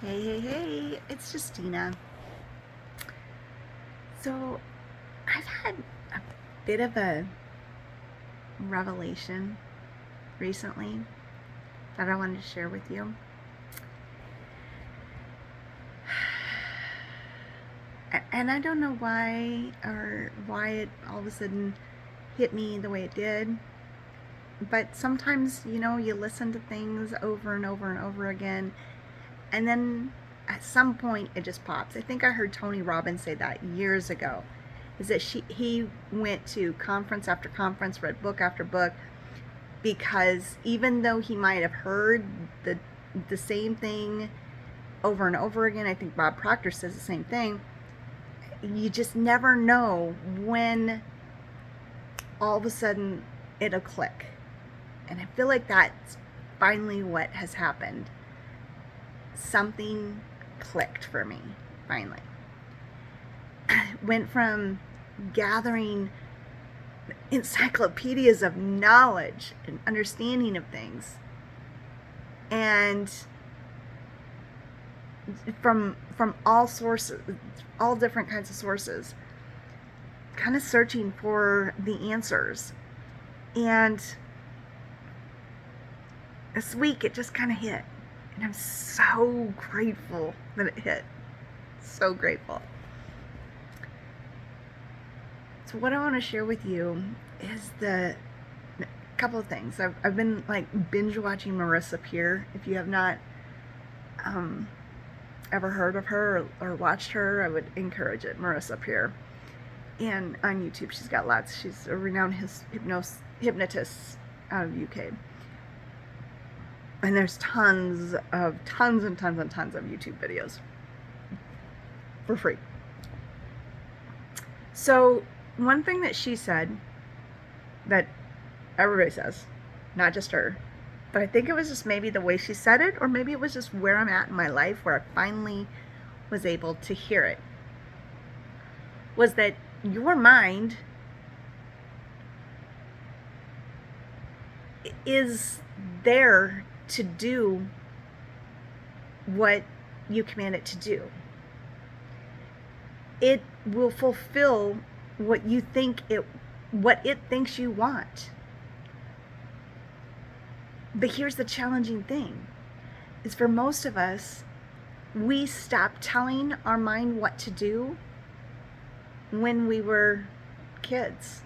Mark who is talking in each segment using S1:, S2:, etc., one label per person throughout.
S1: Hey, hey, hey, it's Justina. So, I've had a bit of a revelation recently that I wanted to share with you. And I don't know why or why it all of a sudden hit me the way it did. But sometimes, you listen to things over and over and over again, and then at some point it just pops. I think I heard Tony Robbins say that years ago. Is that he went to conference after conference, read book after book, because even though he might have heard the same thing over and over again, I think Bob Proctor says the same thing. You just never know when all of a sudden it'll click. And I feel like that's finally what has happened. Something clicked for me, finally. Went from gathering encyclopedias of knowledge and understanding of things, and from all sources, all different kinds of sources, kind of searching for the answers. And this week it just kind of hit, and I'm so grateful that it hit. So grateful. So what I want to share with you is a couple of things. I've been like binge watching Marissa Peer. If you have not ever heard of her or watched her, I would encourage it. Marissa Peer. And on YouTube, she's got lots. She's a renowned hypnotist out of the UK. And there's tons and tons of YouTube videos for free. So one thing that she said that everybody says, not just her, but I think it was just maybe the way she said it, or maybe it was just where I'm at in my life, where I finally was able to hear it, was that your mind is there to do what you command it to do. It will fulfill what it thinks you want. But here's the challenging thing, is for most of us, we stopped telling our mind what to do when we were kids.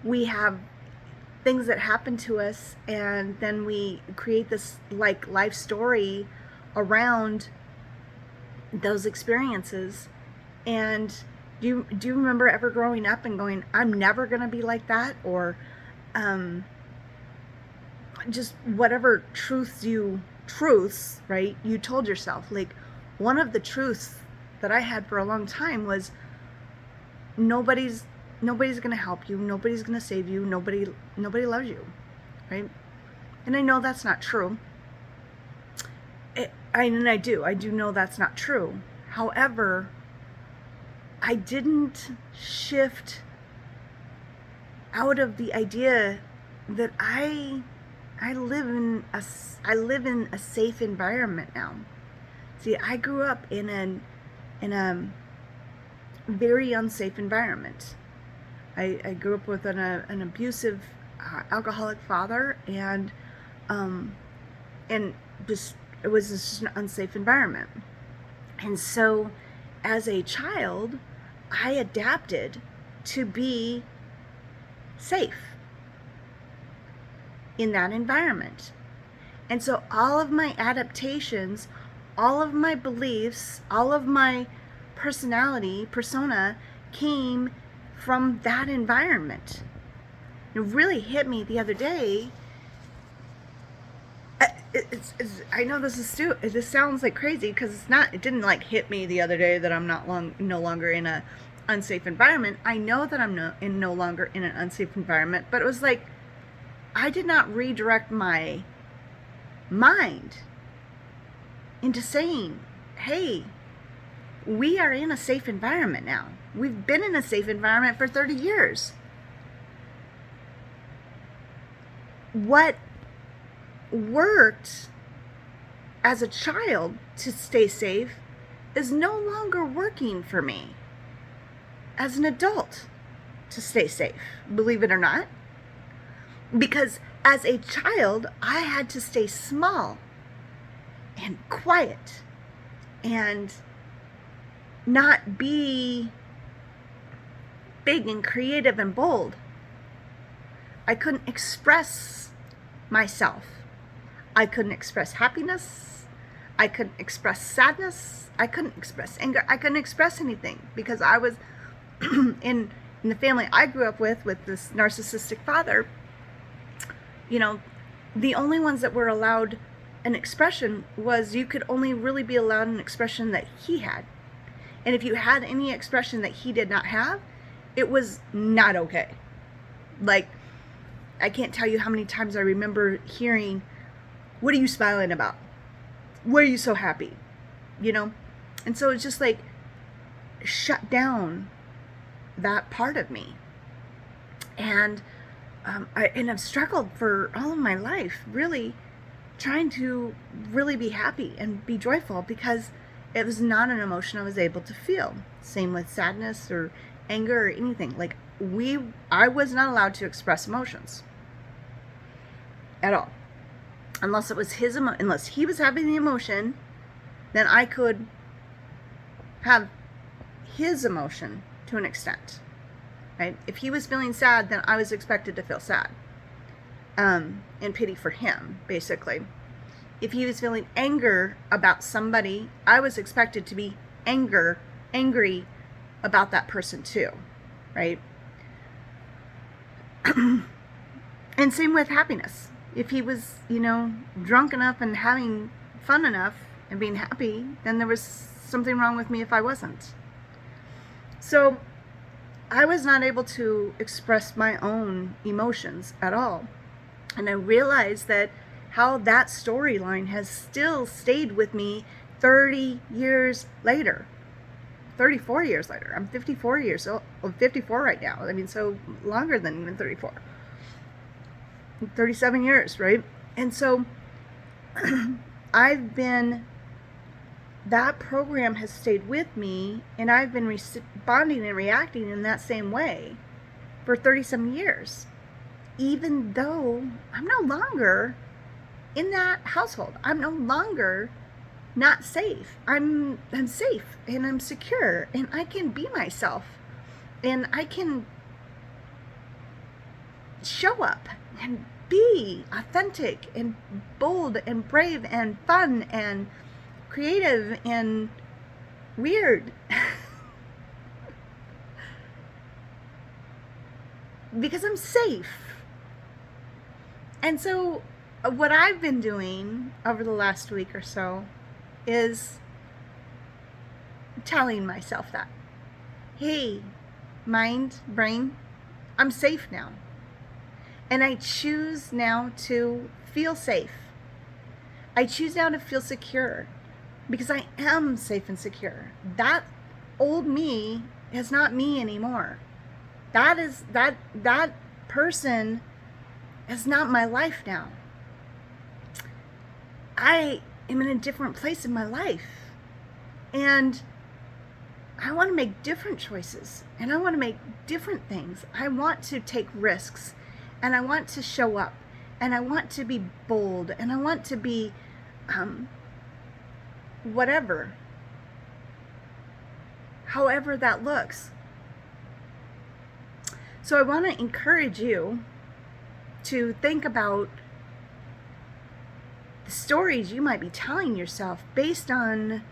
S1: We have things that happen to us, and then we create this like life story around those experiences. And do you remember ever growing up and going, I'm never going to be like that? Or just whatever truths, right, you told yourself. Like, one of the truths that I had for a long time was nobody's going to help you, nobody's going to save you, nobody loves you, right? And I know that's not true. I do know that's not true. However, I didn't shift out of the idea that I live in a safe environment now. See, I grew up in a very unsafe environment. I grew up with an abusive, alcoholic father, and just it was just an unsafe environment. And so, as a child, I adapted to be safe in that environment. And so all of my adaptations, all of my beliefs, all of my persona came from that environment. It really hit me the other day. I know this sounds like crazy, because it's not. It didn't like hit me the other day that I'm no longer in a unsafe environment. I know that I'm no longer in an unsafe environment, but it was like I did not redirect my mind into saying, hey, we are in a safe environment now. We've been in a safe environment for 30 years. What worked as a child to stay safe is no longer working for me as an adult to stay safe, believe it or not. Because as a child, I had to stay small and quiet and not be big and creative and bold. I couldn't express myself. I couldn't express happiness. I couldn't express sadness. I couldn't express anger. I couldn't express anything because I was in the family I grew up with this narcissistic father. You know, the only ones that were allowed an expression was you could only really be allowed an expression that he had. And if you had any expression that he did not have, it was not okay. Like, I can't tell you how many times I remember hearing, "What are you smiling about? Why are you so happy?" You know? And so it's just like shut down that part of me. And I've struggled for all of my life, really trying to really be happy and be joyful because it was not an emotion I was able to feel. Same with sadness or anger or anything. Like I was not allowed to express emotions at all, unless it was unless he was having the emotion, then I could have his emotion to an extent. Right? If he was feeling sad, then I was expected to feel sad, and pity for him, basically. If he was feeling anger about somebody, I was expected to be angry about that person too, right? And same with happiness. If he was, drunk enough and having fun enough and being happy, then there was something wrong with me if I wasn't. So I was not able to express my own emotions at all. And I realized that how that storyline has still stayed with me 30 years later, 34 years later. I'm 54 years old, 54 right now. I mean, so longer than even 34. 37 years, right? And so that program has stayed with me, and I've been responding and reacting in that same way for 37 years, even though I'm no longer in that household. I'm no longer not safe. I'm safe and I'm secure and I can be myself and I can show up and be authentic and bold and brave and fun and creative and weird. Because I'm safe. And so what I've been doing over the last week or so is telling myself that, hey, mind, brain, I'm safe now. And I choose now to feel safe. I choose now to feel secure because I am safe and secure. That old me is not me anymore. That person is not my life now. I am in a different place in my life. And I want to make different choices. And I want to make different things. I want to take risks. And I want to show up. And I want to be bold. And I want to be whatever. However that looks. So I want to encourage you to think about the stories you might be telling yourself based on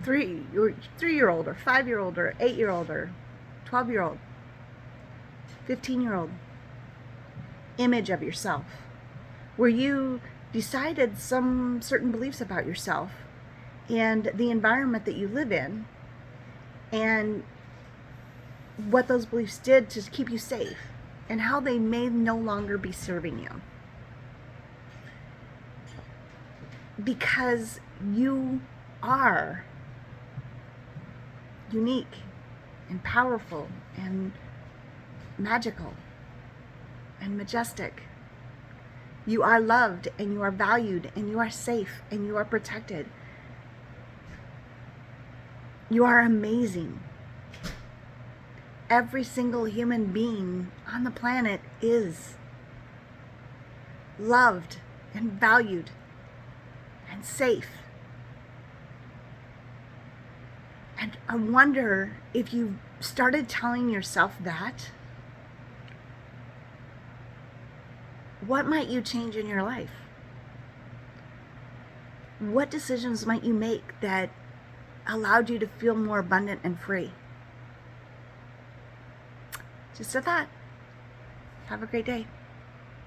S1: three-year-old or 5-year-old or 8-year-old or 12-year-old, 15-year-old image of yourself, where you decided some certain beliefs about yourself and the environment that you live in and what those beliefs did to keep you safe and how they may no longer be serving you. Because you are unique and powerful and magical and majestic. You are loved and you are valued and you are safe and you are protected. You are amazing. Every single human being on the planet is loved and valued and safe. And I wonder if you started telling yourself that, what might you change in your life? What decisions might you make that allowed you to feel more abundant and free? Just a thought. Have a great day.